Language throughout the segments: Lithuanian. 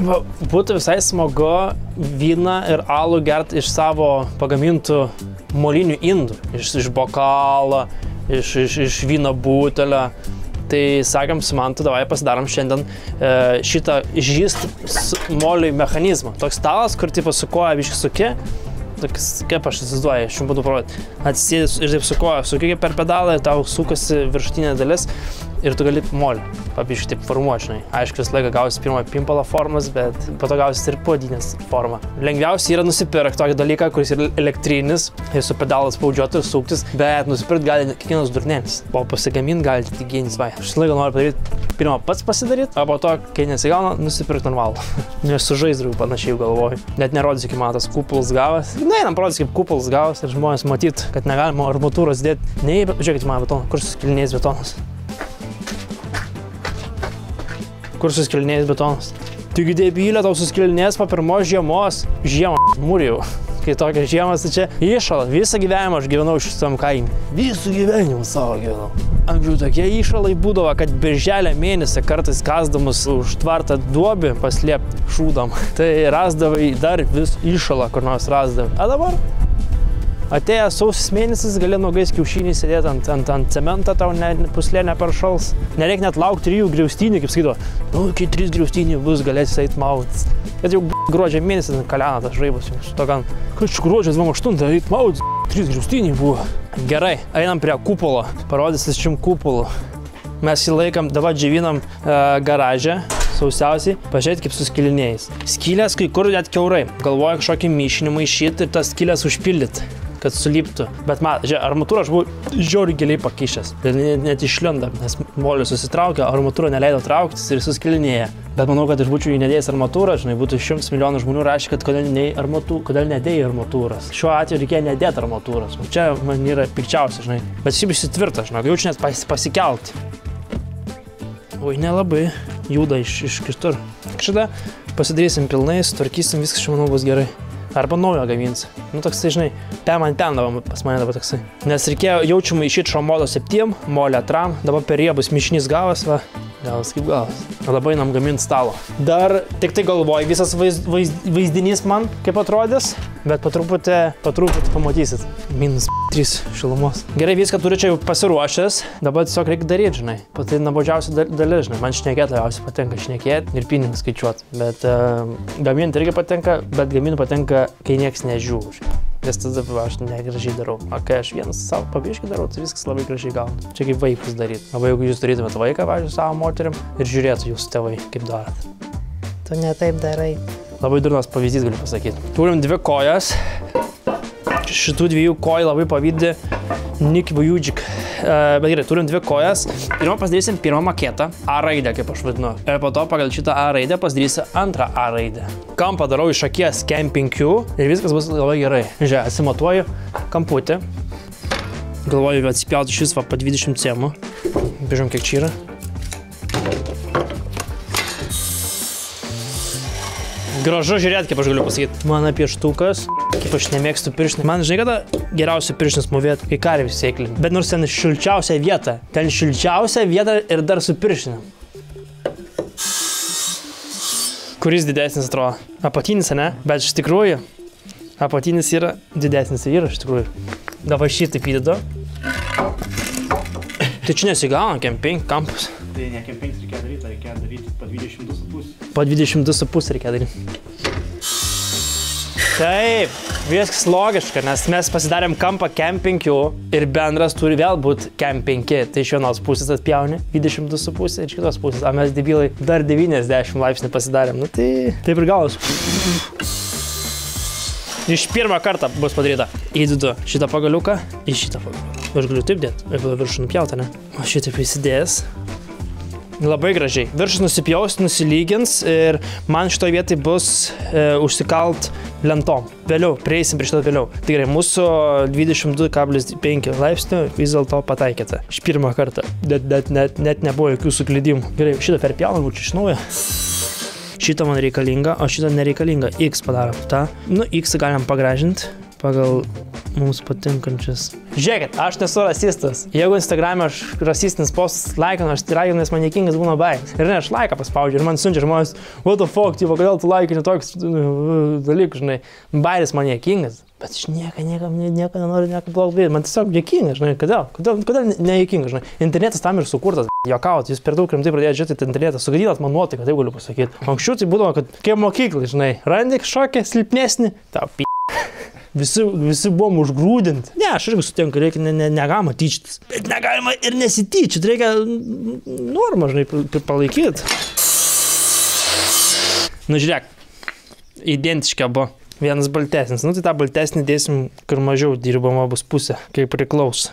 Arba būtų visai smagu vyną ir alų gerti iš savo pagamintų molinių indų. Iš bokalo, iš vyno butelio. Tai sakėm su Mantu, davai pasidarom šiandien šitą žyst moliui mechanizmą. Toks stalas, kur tipo su koja biškai suki. Toks, kaip aš įsivaizduoju, aš jums būtų parodyti. Atsisėdęs ir taip su koja suki per pedalą, tau sukasi viršutinė dalis ir tu gali molį pabiškai taip formuoti, žinai. Aišku, visą laiką gausi pirmą pimpalo formas, bet po to gausi ir puodinės formą. Lengviausia yra nusipirkti tokį dalyką, kuris yra elektrinis ir su pedalas spaudžiuoti ir suktis, bet nusipirkti gali kiekvienas durnėlis. O pasigaminti gali tik gėnis vai. Aš visą laiką noriu padaryti, pirmą pats pasidaryti, o po to, kai nesigauna, nusipirkti normalų. Nes su žaizdriu panašiai galvoju. Net nerodysiu, kaip man tas kupolas gavas. Einam parodysiu, kaip kupolas gavas ir žmonės matyt, kad negalima armatūros dėti. Nei, žiūrėkit man betoną, kur suskilinėjęs betonas. Kur suskilinėjęs betonas. Taigi debylė, tau suskilinėjęs po pirmos žiemos. Žiemą, mūrijau. Kai tokia žiemas, tai čia įšala. Visą gyvenimą aš gyvenau šitam kaime. Visų gyvenimą savo gyvenau. Anksčiau tokie įšalai būdavo, kad birželio mėnesį kartais kasdamas užtvartą duobį paslėpti šūdam. Tai rasdavai dar vis įšalą, kur nors rasdavai. A dabar? Atėjęs sausis mėnesis, gali nuogais kiaušiniai sėdėti ant cementą, tau puslė neperšals. Nereik net laukti 3 griaustinių, kaip sakydo. Nu, kai 3 griaustinių bus, galėsi eit maudytis. Bet jau gruodžio mėnesį kalena tas žaibas jums. Tokiam, kad gruodžio 28 eit maudytis, 3 griaustiniai buvo. Gerai, einam prie kupolo. Parodysis šim kupolų. Mes jį laikam, dabar džiovinam garaže. Sausiausiai, pažiūrėti kaip su skilinėjais. Skylės kai kur net kiaurai. Galvoju kažkokį mišinį maišyti ir tas skylės užpildyti, kad suliptų. Bet žiūrėk, armatūrą aš buvau žiauriai giliai pakišęs. Ir net išlindo, nes molis susitraukė, armatūrą neleido trauktis ir suskilinėja. Bet manau, kad aš būčiau nedėjęs armatūrą, žinai, būtų 100 milijonų žmonių rašė, kad kodėl nedėjai armatūros. Šiuo atveju reikėjo nedėti armatūros. Čia man yra pikčiausia, žinai. Bet šiaip įsitvirta, žinai, jaučiu net pasikelti. Oi, nelabai juda iš kitur. Šitą pasidarysim pilnai, sutvarkysim, viskas čia manau bus gerai. Arba naujo gaminsi. Nu toksai, žinai, pen dabar pas mane dabar toksai. Nes reikėjo jaučiu maišyti šromodo 7, molio 3, dabar per riebus mišinys gavas, va. Gavas kaip gavas. Dabar einam gaminti stalo. Dar tik tai galvoju, visas vaizdinys man kaip atrodys, bet po truputį pamatysit. -3 šilumos. Gerai, viską turiu čia jau pasiruošęs, dabar tiesiog reikia daryti, žinai. Tai nuobodžiausia dalis, žinai. Man šnekėti labiausiai patinka šnekėti ir pinigus skaičiuoti. Bet gaminti irgi patinka, bet gaminti patinka, kai nieks nežiūri. Nes tada aš negražiai darau. O kai aš vienas savo pabiškai darau, tai viskas labai gražiai gauna. Čia kaip vaikus daryti. Arba jeigu jūs darytumėt vaiką, pavyzdžiui, savo moterim ir žiūrėtų jūsų tėvai, kaip darot. Tu ne taip darai. Labai durnas pavyzdys galiu pasakyti. Turim 2 kojas. Šitų 2 kojų labai pavydė Nick Vujicic. Bet gerai, turim 2 kojas. Pirmą pasidarysim pirmą maketą, A raidę, kaip aš vadinu. Ir po to pagal šitą A raidę pasidarysiu antrą A raidę. Kampą darau iš akies Camping Q ir viskas bus labai gerai. Žiūrėk, atsimatuoju kamputį. Galvoju atsipjauti šis va po 20 cm. Bežiūrėm, kiek čia yra. Gražu žiūrėti, kaip aš galiu pasakyti. Mano pieštukas, kaip aš nemėgstu pirštinį. Man, žinai, kada geriausia pirštinis mūvėti, kai karvį sėklin. Bet nors ten šilčiausia vieta. Ten šilčiausia vieta ir dar su pirštiniu. Kuris didesnis atrodo? Apatinis, ne? Bet iš tikrųjų, apatinis yra didesnis yra iš tikrųjų. Dabar šitaip įdedu. Tai čia nesigauna kampus. Tai ne kempings reikia daryti po 22,5. Po 22,5 reikia daryti. Taip, viskas logiška, nes mes pasidarėm kampą Camping Q ir bendras turi vėl būti Camping K. Tai iš vienos pusės atpjauni 22,5 ir iš kitos pusės. O mes debilai dar 90 laipsnių pasidarėm. Nu tai taip ir gaus. Iš pirmą kartą bus padaryta. Įdedu šitą pagaliuką į šitą pagaliuką. Aš galiu taip dėti, ir viršų nupjauti, ne? O šitaip įsidėjęs. Labai gražiai. Viršus nusipjaus, nusilygins ir man šitoje vietai bus užsikalt lentom. Vėliau, prieisim prie šito vėliau. Tai gerai, mūsų 22,5 laipsnių vis dėlto pataikėte. Iš pirmą kartą. Net nebuvo jokių suklydimų. Gerai, šitą perpjaunam, būčiau iš naujo. Šitą man reikalinga, o šitą nereikalinga. X padarom tą. Nu, X galim pagražinti pagal mums patinkančias. Žiūrėkit, aš nesu rasistas. Jeigu Instagram'e aš rasistinis postas laikinu, aš raginu, nes man niekingas būna baigęs. Ir ne, aš laiką paspaudžiu ir man siunčia žmonės, what the fuck, tipo, kodėl tu laikini toks dalykus, žinai. Bairis man niekingas, bet aš nieko nenoriu, nieko blogo daryti. Man tiesiog niekingas, žinai, kodėl neniekingas, žinai. Internetas tam ir sukurtas, juokaut, jūs per daug rimtai pradėjote žiūrėti internetą, sugadinat man nuotaiką, taip galiu pasakyti. Anksčiau tai būdavo, kad kaip mokyklai, žinai, randi kažkokią silpnesnį, tau p***. Visi buvom užgrūdinti. Ne, aš irgi sutinku, reikia negalima tyčytis. Bet negalima ir nesityčyti, reikia normą, žinai, palaikyti. Nu, žiūrėk, identiškia buvo. Vienas baltesnis. Nu, tai tą baltesnį dėsim, kur mažiau dirbama bus pusė, kaip priklauso.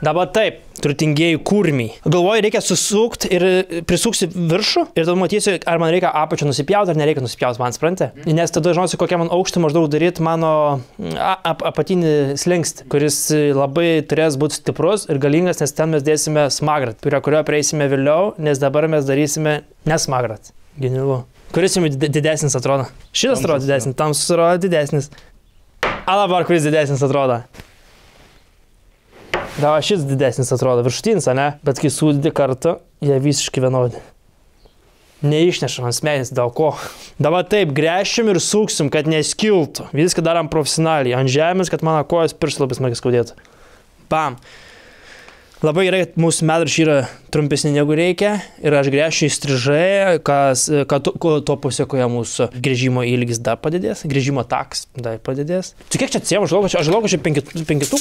Dabar taip, turtingieji kurmiai. Galvoju, reikia susukti ir prisuksi viršų ir tada matysiu, ar man reikia apačią nusipjauti, ar nereikia nusipjauti, man sprantė. Nes tada žinosiu, kokią man aukštį maždaug daryti mano apatinį slengstį, kuris labai turės būti stiprus ir galingas, nes ten mes dėsime smagrat, prie kurio prieisime vėliau, nes dabar mes darysime nesmagrat. Genialu. Kuris jums didesnis atrodo? Šitas atrodo didesnis, tamsus atrodo didesnis. A dabar kuris didesnis atrodo? Da, šis didesnis atrodo, viršutinis, ne? Bet kai sudedi kartu, jie visiškai vienodi. Neišnešam ant smegenis, dėl ko. Dabar taip, gręšim ir suksim, kad neskiltų. Viską darom profesionaliai, ant žemės, kad mano kojas pirštų labai smarkiai skaudėtų. Bam. Labai gerai, kad mūsų medrašiai yra trumpesni negu reikia ir aš gręšiu įstrižai, kad to pasiekoje mūsų gręžimo ilgis dar padidės, gręžimo takas dar padidės. Tu kiek čia atsiemu, aš žinau, kad čia 5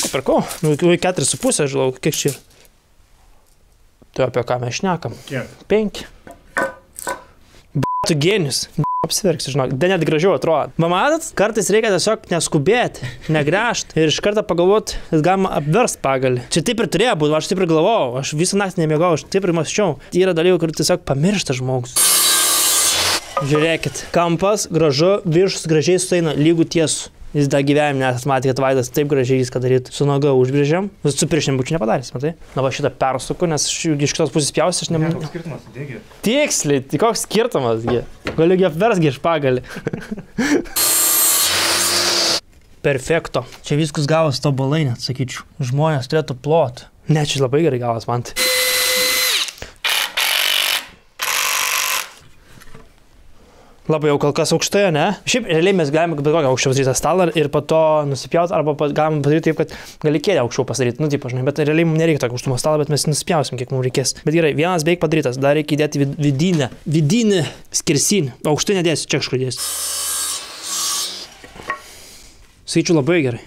pirkau, 4,5 žinau, kiek čia yra. Tu apie ką mes šnekam? Kiek? 5. Tu genius. Apsiverksi, žinok, net gražiau atrodo. Matot, kartais reikia tiesiog neskubėti, negręžti ir iš karto pagalvoti, kad galima apverst pagalį. Čia taip ir turėjo būti, aš taip ir galvojau, aš visą naktį nemiegau, aš taip ir mąsčiau. Yra dalykų, kur tiesiog pamiršta žmogus. Žiūrėkit, kampas gražu, viršus gražiai sueina lygų tiesų. Jis dar gyvenime nesat matė, kad Vaidas taip gražiai viską darytų. Su noga užbrėžiam, su piršinėm būčiau nepadarys, matai? Na va šitą persuku, nes iš kitos pusės pjausi, aš Koks skirtumas, dėgi? Tiksliai, tai koks skirtumas, gi? Galiu apversgi iš pagalį. Perfekto. Čia viskas gavos tobulai, net sakyčiau. Žmonės turėtų plot. Ne, čia labai gerai gavos man. Labai jau kol kas aukštai, ne? Šiaip realiai mes galime bet kokią aukščiau pasidaryti stalą ir po to nusipjauti, arba galime padaryti taip, kad gali kėdę aukščiau pasidaryti. Nu, taip, žinai, bet realiai mums nereikia tokio aukštumo stalą, bet mes nusipjausim, kiek mums reikės. Bet gerai, vienas beveik padarytas, dar reikia įdėti vidinį skersinį. Aukštai nedėsiu, čia kažkur dėsiu. Sakyčiau, labai gerai.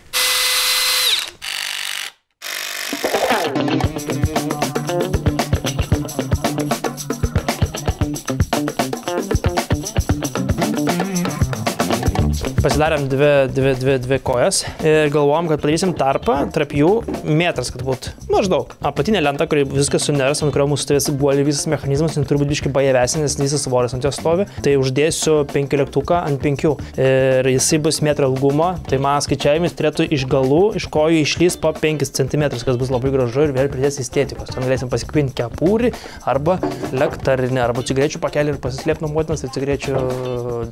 Pasidarėm dvi kojas ir galvojom, kad padarysim tarpą, tarp jų metras, kad būtų maždaug. Apatinė lenta, kuri viskas suneras, ant kurio mūsų stovės guoli visas mechanizmas, turi būti biškai bajavesnis, nes visas svoris ant jo stovi. Tai uždėsiu 5 lėktuką ant 5 ir jisai bus metrą ilgumo, tai mano skaičiavimis turėtų iš galų, iš kojų išlys po 5 cm, kas bus labai gražu ir vėl pridės estetikos. Ten galėsim pasikvinti kepurį arba lektarinę, arba cigarečių pakelį ir pasislėpti nuo motinos ir cigarečių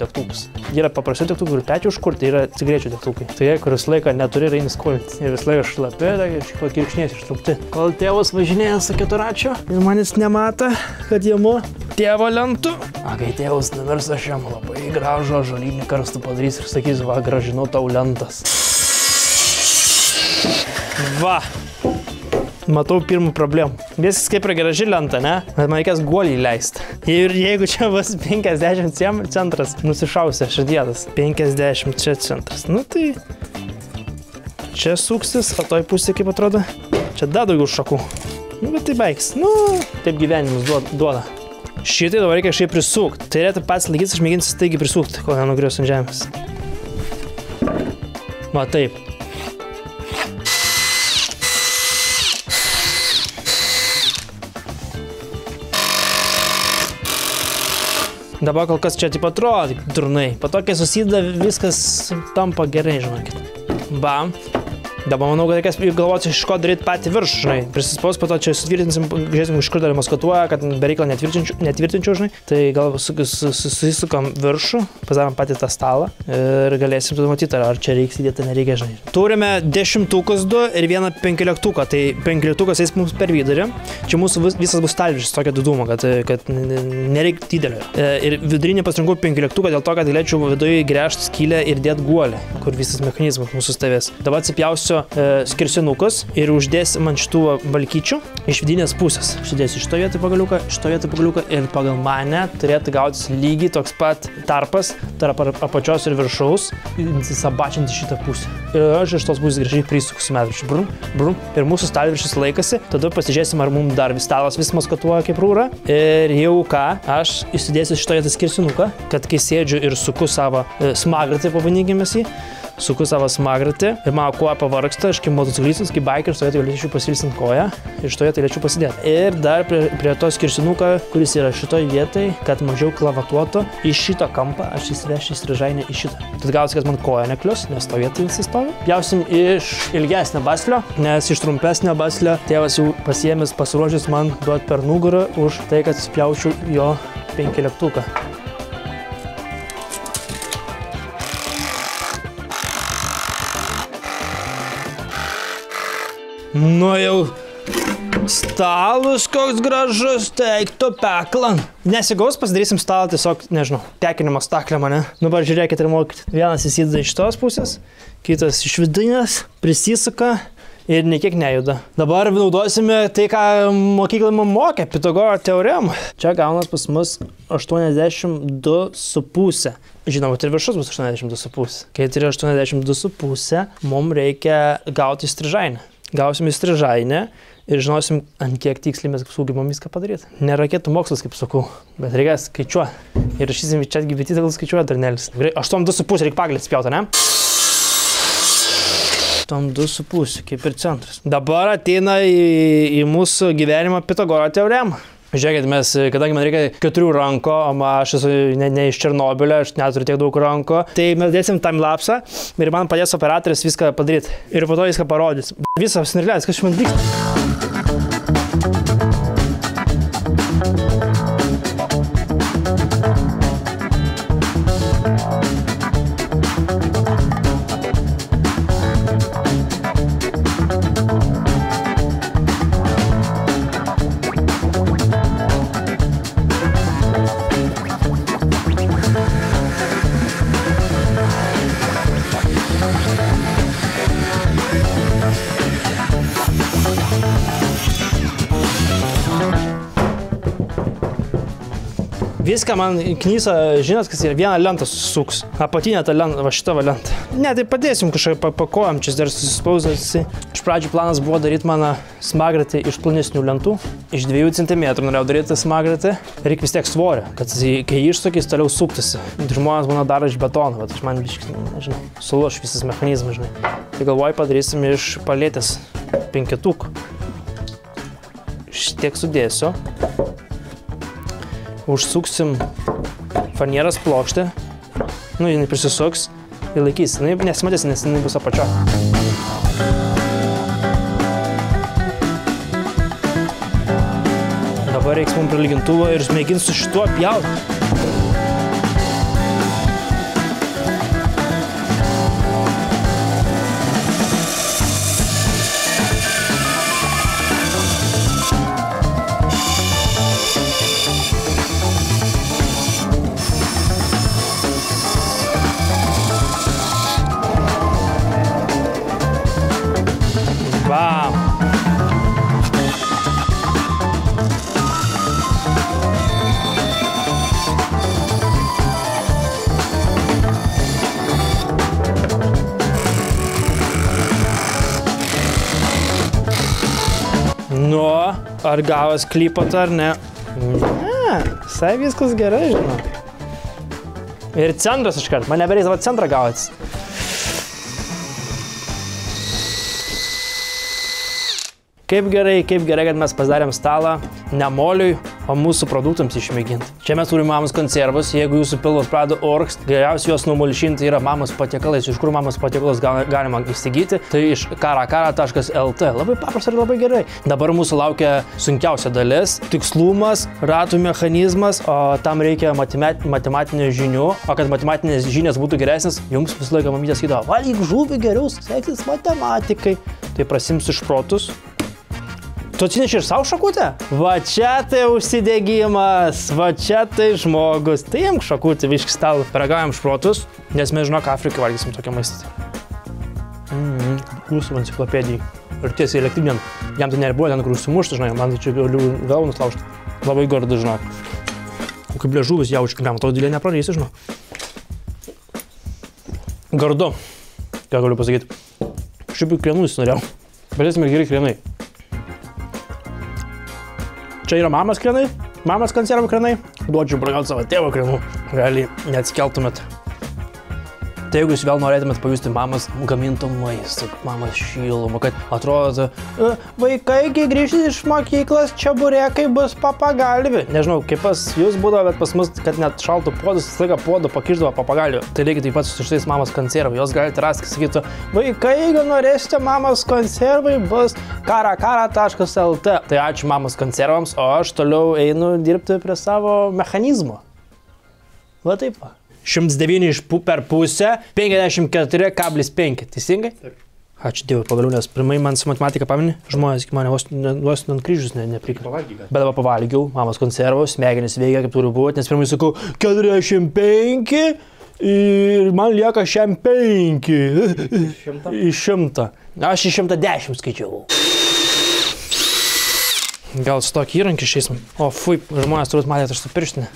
degtukus. Yra paprastų degtukų ir pečių užkurti, yra cigarečių degtukai. Tai jie, kuris laiką neturi, reini skolinti. Ir vis laiką šlapė, kirkšniais ištrūkti. Kol tėvas važinėja su keturračiu ir manis nemato, kad jėmu tėvo lentų. A, kai tėvas numirs, aš jam labai gražų ąžuolinį karstų padarys ir sakys, va, gražinau tau lentas. Va. Matau pirmų problemų. Viskas kaip ir graži lenta, ne? Bet man reikės guolį įleisti. Ir jeigu čia bus 50 centras, nusišausia šadėdas. 50 čia centras. Nu tai... Čia suksis, o toj pusė kaip atrodo. Čia dar daugiau šakų. Nu bet tai baigs. Nu, taip gyvenimus duoda. Šitai dabar reikia kažkaip prisukti. Tai reikia pats laikytis, aš mėginsiu staigiai prisukti, kol nenugrius ant žemės. Va taip. Dabar kol kas čia taip atrodo, durnai. Po to, kai susideda, viskas tampa gerai, žinokit. Bam. Dabar manau, kad reikės galvoti, iš ko daryti patį viršų, žinai. Prisispaus, po to čia sutvirtinsim, žiūrėsim, iš kur dar maskatuoja, kad bereiklą netvirtinčiau, žinai. Tai gal susisukam viršų, pasidarom patį tą stalą ir galėsim tada matyti, ar čia reiks įdėti, nereikia, žinai. Turime 10 du ir vieną 15, tai 15 eis mums per vidurį. Čia mūsų visas bus stalviršis, tokio didumo, kad nereikia didelio. Ir vidurinį pasirinkau 15 dėl to, kad galėčiau viduje gręžti skylę ir dėti guolį, kur visas mechanizmas mūsų stovės. Dabar atsipjausiu skersinukus ir uždėsim ant šitų balkyčių iš vidinės pusės. Uždėsiu šito vietą pagaliuką ir pagal mane turėtų gautis lygiai toks pat tarpas tarp apačios ir viršaus, sabačinti šitą pusę. Ir aš iš tos pusės gražiai prisuku su medviršiu. Brum. Ir mūsų stalviršis laikasi. Tada pasižiūrėsim, ar mums dar stalas vis maskatuoja kaip rūra. Ir jau ką, aš įsidėsiu šito vietą skersinuką, kad kai sėdžiu ir suku savo smagratį, pavadinkime jį. Suku savo smagratį ir mano koja pavargsta, aš kaip motociklistas, kaip biker, šitoje tai galėčiau pasilsint koją ir šitoje tai galėčiau pasidėti. Ir dar prie to skersinuką, kuris yra šitoje vietai, kad mažiau klavatuotų, iš šito kampą aš įsivešiu įstrižainę į šitą. Tad gausi, kad man koja neklius, nes to vietoj jis stovi. Pjausim iš ilgesnio baslio, nes iš trumpesnio baslio tėvas jau pasiėmęs pasiruošęs man duoti per nugarą už tai, kad spjaučiau jo 15. Nu jau stalas koks gražus, teiktų peklą. Nesigaus, pasidarysim stalą tiesiog, nežinau, tekinimo staklę mane. Nu, va, žiūrėkit ir mokit. Vienas įsideda iš tos pusės, kitas iš vidinės, prisisuka ir niekiek nejuda. Dabar naudosime tai, ką mokyklai man mokė, Pitagoro teoremą. Čia gaunas pas mus 82,5. Žinoma, ir viršus bus 82,5. Kai tai yra 82,5, mums reikia gauti įstrižainę. Gausim įstrižainę ir žinosim, ant kiek tiksliai mes sugebam viską padaryti. Ne raketų mokslas, kaip sakau, bet reikia skaičiuoti. Ir rašysim į ChatGPT, gal skaičiuoja darnelis. 8,2,5 reikia pagalį atspjauti, ne? 8,2,5, kaip ir centras. Dabar ateina į mūsų gyvenimą Pitagoro teorema. Žiūrėkit, kadangi man reikia 4 rankų, o aš esu ne iš Černobylio, aš neturiu tiek daug rankų, tai mes dėsim timelapsą ir man padės operatorius viską padaryti. Ir po to viską parodys. Visą apsinirlės, kas man vyksta. Viską man knysa, žinot, kas yra, vieną lentą susuks. Apatinę tą lentą, va šitą va lentą. Ne, tai padėsim kažką pakojam, čia dar susispausdasi. Iš pradžių planas buvo daryti mano smagratį iš plonesnių lentų. Iš 2 cm norėjau daryti smagratį. Reikia vis tiek svorio, kad kai išsukys, toliau suktųsi. Žmonės būna daro iš betono, bet aš man biškai, nežinau, suluoš visas mechanizmas, žinai. Tai galvoju, padarysim iš palėtės 5. Šitiek sudėsiu. Užsuksim fanieros plokštę, nu, jinai prisisuks ir laikys, jinai nesimatys, nes jinai bus apačio. Dabar reiks mums prie lygintuvo ir mėginsiu su šituo pjauti. Nu, ar gavas klipot ar ne? Ne, visai viskas gerai, žinau. Ir centras iškart, man nebereiks dabar centrą gautis. Kaip gerai, kad mes pasidarėm stalą ne moliui, o mūsų produktams išmėginti. Čia mes turime mamos konservus, jeigu jūsų pilvas pradeda orkst, geriausia juos numulšinti yra mamos patiekalais. Iš kur mamos patiekalus galima įsigyti, tai iš karakara.lt. Labai paprasta ir labai gerai. Dabar mūsų laukia sunkiausia dalis - tikslumas, ratų mechanizmas, o tam reikia matematinio žinių, o kad matematinės žinios būtų geresnis, jums visą laiką mamytė sakydavo, valgyk žuvį geriau, seksis matematikai. Tai prasimsiu šprotus. Tu atsineši ir savo šakutę? Va čia tai užsidegimas, va čia tai žmogus. Tai imk šakutę, viški stalą. Paragaujam šprotus, nes mes žinok, Afrikai valgysim tokią maistą. Rusų enciklopedijai. Ir tiesiai elektrinėm. Jam tai nebuvo ten, kur užsimušti, žinai, man tai čia galiu galvą nuslaužti. Labai gardu, žinok. O kaip liežuvis jaučiu, kam to dėlė neprarysi, žinok. Gardu. Ką galiu pasakyti? Šiaip krienų norėjau. Galėsime geri krienai. Čia yra mamos krienai, mamos konservų krienai. Duodžiu bragauti savo tėvo krienų. Realiai neatsikeltumėt. Tai jeigu jūs vėl norėtumėt pajusti mamos gaminto maistą, mamos šilumą, kad atrodo, vaikai, kai grįžti iš mokyklos, čia burėkai bus papagalvi. Nežinau, kaip pas jūs būdavo, bet pas mus, kad net šaltų podus, visą laiką podų pakiždavo papagalvių. Tai reikia taip pat su šitais mamos konservai. Jos galite rasti, sakytų, vaikai, jeigu norėsite mamos konservai, bus karakara.lt. Tai ačiū mamos konservams, o aš toliau einu dirbti prie savo mechanizmo. Va taip va. 109 per pusę, 54,5. Teisingai? Taip. Ačiū Dievui pagaliau, nes pirmai man su matematika pamini, žmonės iki mane vos ant kryžius neprikra. Pavalgyk. Bet dabar pavalgiau, mamos konservos, smegenys veikia kaip turi būti, nes pirmai sakau 45 ir man lieka 5. Iš 100. Aš iš 110 skaičiavau. Gal su tokį įrankį išeisim? O fui, žmonės turbūt matėt aš su pirštinė.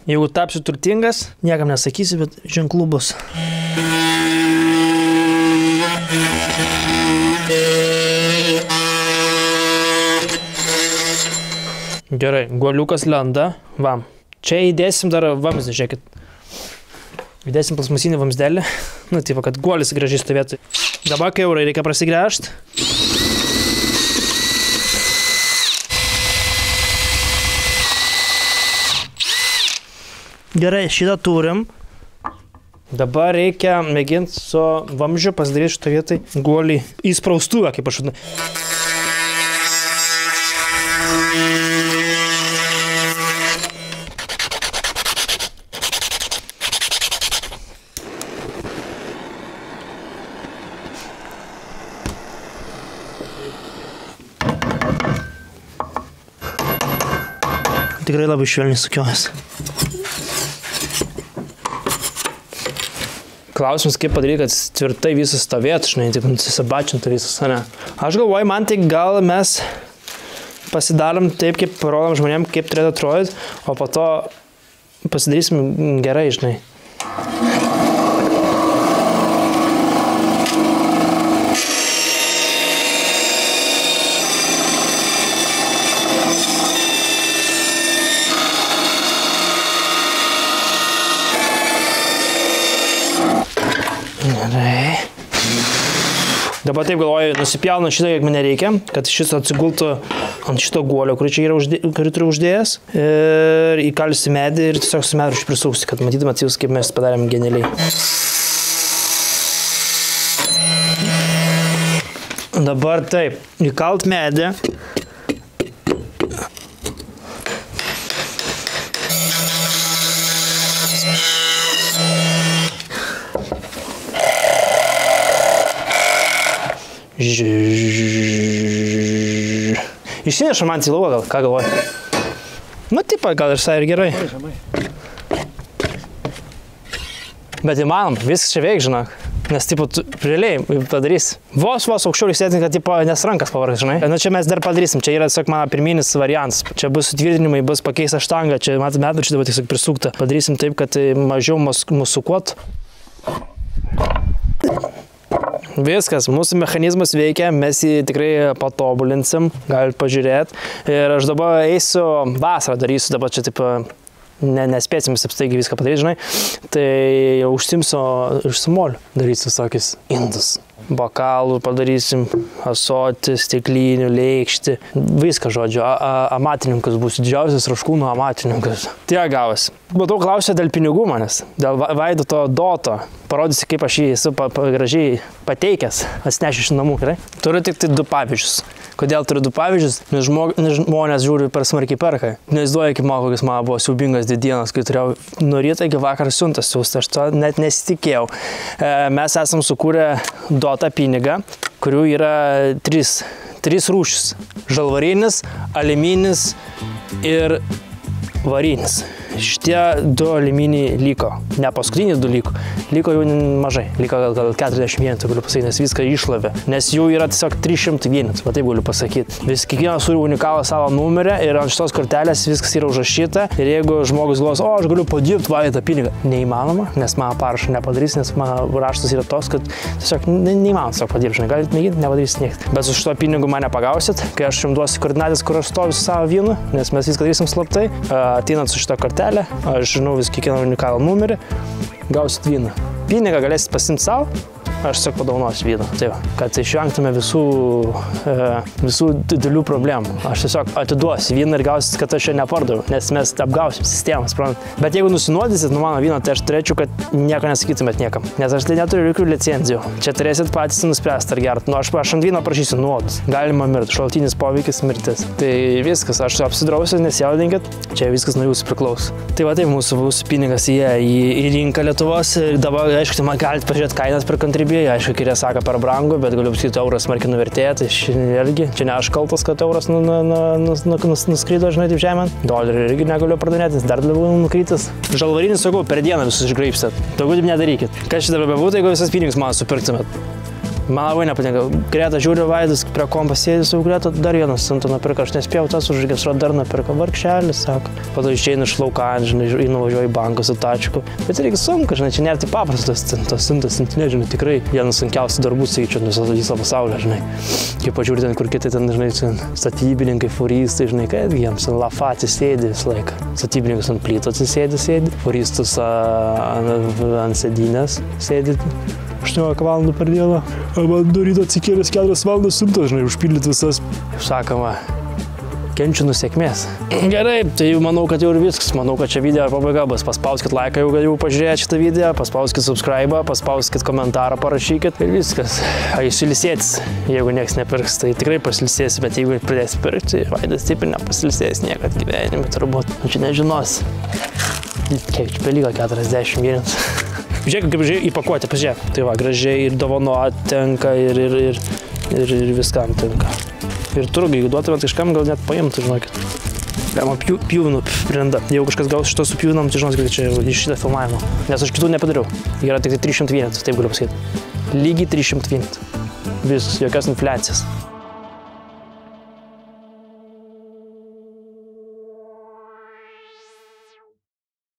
Jeigu tapsiu turtingas, niekam nesakysiu, bet ženklų bus. Gerai, guoliukas lenda. Vam. Čia įdėsim dar vamzdį, žiūrėkit. Įdėsim plasmasinį vamzdelį. Nu, taip, kad guolis gražiai stovėtų. Dabar kiaurai reikia prasigręžti. Gerai, šitą turim. Dabar reikia mėginti su vamzdžiu pasidaryti šitą vietą guolį įspraustuvę, kaip aš vadinu. Tikrai labai švelniai sukiojasi. Klausimas, kaip padaryti, kad tvirtai visas stovėtų, žinai, taip susibačintų visas, ne? Aš galvoju, man tai gal mes pasidarom taip, kaip parodom žmonėm, kaip turėtų atrodyti, o po to pasidarysim gerai, žinai. Gerai. Dabar taip galvoju, nusipjaunu šitą, kiek man nereikia, kad šis atsigultų ant šito guolio, kurį turiu uždėjęs. Ir įkalsiu medį ir tiesiog su medžiu prisauksiu, kad matytumėt jūs, kaip mes padarėm genialiai. Dabar taip, įkalt medį. Išsineša man į lauką, gal, ką galvoji? Nu, taip, gal ir visai ir gerai. Bet įmanom, viskas čia veik, žinok. Nes, tipo, realiai padarys. Vos aukščiau įsėtin, kad, tipo, nes rankas pavargas, žinai. Na, čia mes dar padarysim. Čia yra, tiesiog, mano pirminis variantas. Čia bus sutvirtinimai, bus pakeista štanga. Čia, matome, medvačiai dabar tiesiog prisukta. Padarysim taip, kad mažiau musukuot. Viskas, mūsų mechanizmas veikia, mes jį tikrai patobulinsim, galite pažiūrėti. Ir aš dabar eisiu, vasarą darysiu, dabar čia taip, nespėsim apstaigiai viską padaryti, žinai. Tai užsimsiu iš smolių, darysiu visokius indus. bokalų padarysim, asotį, stiklinių, lėkštį. Viską, žodžiu, amatininkas bus didžiausias Raškūno amatininkas. Tiek gavosi. Matau, klausė dėl pinigų manęs, dėl Vaidoto doto. Parodysiu, kaip aš jį esu gražiai pateikęs, atsinešiu iš namų, gerai? Turiu tik tai 2 pavyzdžius. Kodėl turiu 2 pavyzdžius? Nes žmonės žiūri per smarkiai perka. Neizduoja, kaip man kokias man buvo siaubingas didienas, kai turėjau nuo ryto iki vakar siuntas siūsti, aš to net nesitikėjau. Mes esam sukūrę dotą pinigą, kurių yra 3 rūšis. Žalvarinis, aliuminis ir varinis. Šitie 2 aliuminiai liko. Ne paskutiniai 2 liko. Liko jau mažai. Liko gal 40 vienetų, galiu pasakyti, nes viską išlavė. Nes jų yra tiesiog 300 vienetų, va taip galiu pasakyti. Kiekvienas turi unikalą savo numerį ir ant šitos kortelės viskas yra užrašyta. Ir jeigu žmogus galvos, o aš galiu padirbti Vaidotą pinigą. Neįmanoma, nes mano parašą nepadarys, nes mano raštas yra tos, kad tiesiog neįmanoma tiesiog padirbti. Galite mėginti, nepadarys nieks. Bet su šito pinigu mane pagausit, kai aš jums duosiu koordinatės, kur aš stoviu su savo vynu, nes mes viską darysim slaptai. Ateinat su šito kortelę. Aš žinau vis kiekvieną unikalų numerį, gausit vyną. Pinigą galėsit pasimti savo, aš tiesiog padaunosiu vyną. Tai va, kad išvengtume visų didelių problemų. Aš tiesiog atiduosiu vyną ir gausit, kad aš jo nepardaviau, nes mes apgausim sistemą, suprantat. Bet jeigu nusinuodysit nuo mano vyno, tai aš turėčiau, kad nieko nesakytumėt niekam, nes aš tai neturiu jokių licenzijų. Čia turėsit patys nuspręsti ar gert. Nu, aš ant vyno prašysiu nuodus. Galima mirti, šaltinis poveikis mirtis. Tai viskas, aš apsidrausiu, nesijaudinkit, čia viskas nuo jūsų priklauso. Tai va taip, mūsų pinigas įėjo į rinką Lietuvos ir dabar, aišku, tai man galite pažiūrėti kainas per Contribui. Aišku, kurie sako per brangu, bet galiu pasakyti, euras smarkiai nuvertėja, tai irgi, čia ne aš kaltas, kad euras nuskrydo, žinai, taip žemėn. Dolerį irgi negaliu pardavinėti, nes dar labiau nukrytas. Žalvarinis, sakau, per dieną visus išgraipstat. Daugiau taip nedarykit. Kas šitą bebūtų, jeigu visas pinigus man supirktumėt? Man labai nepatinka. Greta žiūri Vaidas, prie kompas sėdi, su Greta dar vienas siuntą nupirka, aš nespėjau tas užregistruoti, dar nupirka, vargšelis, sako. Po to išeina iš lauką, žinai, nuvažiuoju į banką su tačiuku. Bet reikia sunku, žinai, čia nėra taip paprastas tos siuntas, žinai, tikrai vienas sunkiausių darbų, sakyčiau, visą pasaulį, žinai. Kaip pažiūrė ten, kur kiti ten, žinai, statybininkai, furistai, žinai, kad jiems ant lafatį sėdi visą laiką. Statybininkas ant plyto atsisėdi, furistus ant sėdynės sėdi. 18 valandų per dieną. Man nuo ryto atsikėlęs 4 valandas siuntos, žinai, užpildyti visas. Sakoma, kenčiu nuo sėkmės. Gerai, tai manau, kad jau ir viskas. Manau, kad čia video pabaiga bus. Paspauskit laiką, jeigu pažiūrėjote šitą video, paspauskit subscribe, paspauskit komentarą, parašykit ir viskas. Jūs ilsėtis, jeigu nieks nepirks, tai tikrai pasiilsėsi, bet jeigu pradės pirkti, Vaidas taip ir nepasilsės niekad gyvenime, turbūt. Čia nežinos. Kiek čia beliko 40 vienetų. Žiūrėk, kaip gražiai įpakuoti, pažiūrėk. Tai va, gražiai ir dovanot tenka, ir viskam tenka. Ir turgai, jeigu duotumėt kažkam, gal net paimtų, žinokit. Galima pjūvinų prinda. Jeigu kažkas gaus šito su pjūvinam, tai žinokit, kad čia iš šitą filmavimą. Nes aš kitų nepadariau. Yra tik 300 vienetų, taip galiu pasakyti. Lygiai 300 vienetų. Viskas, jokios infliacijos.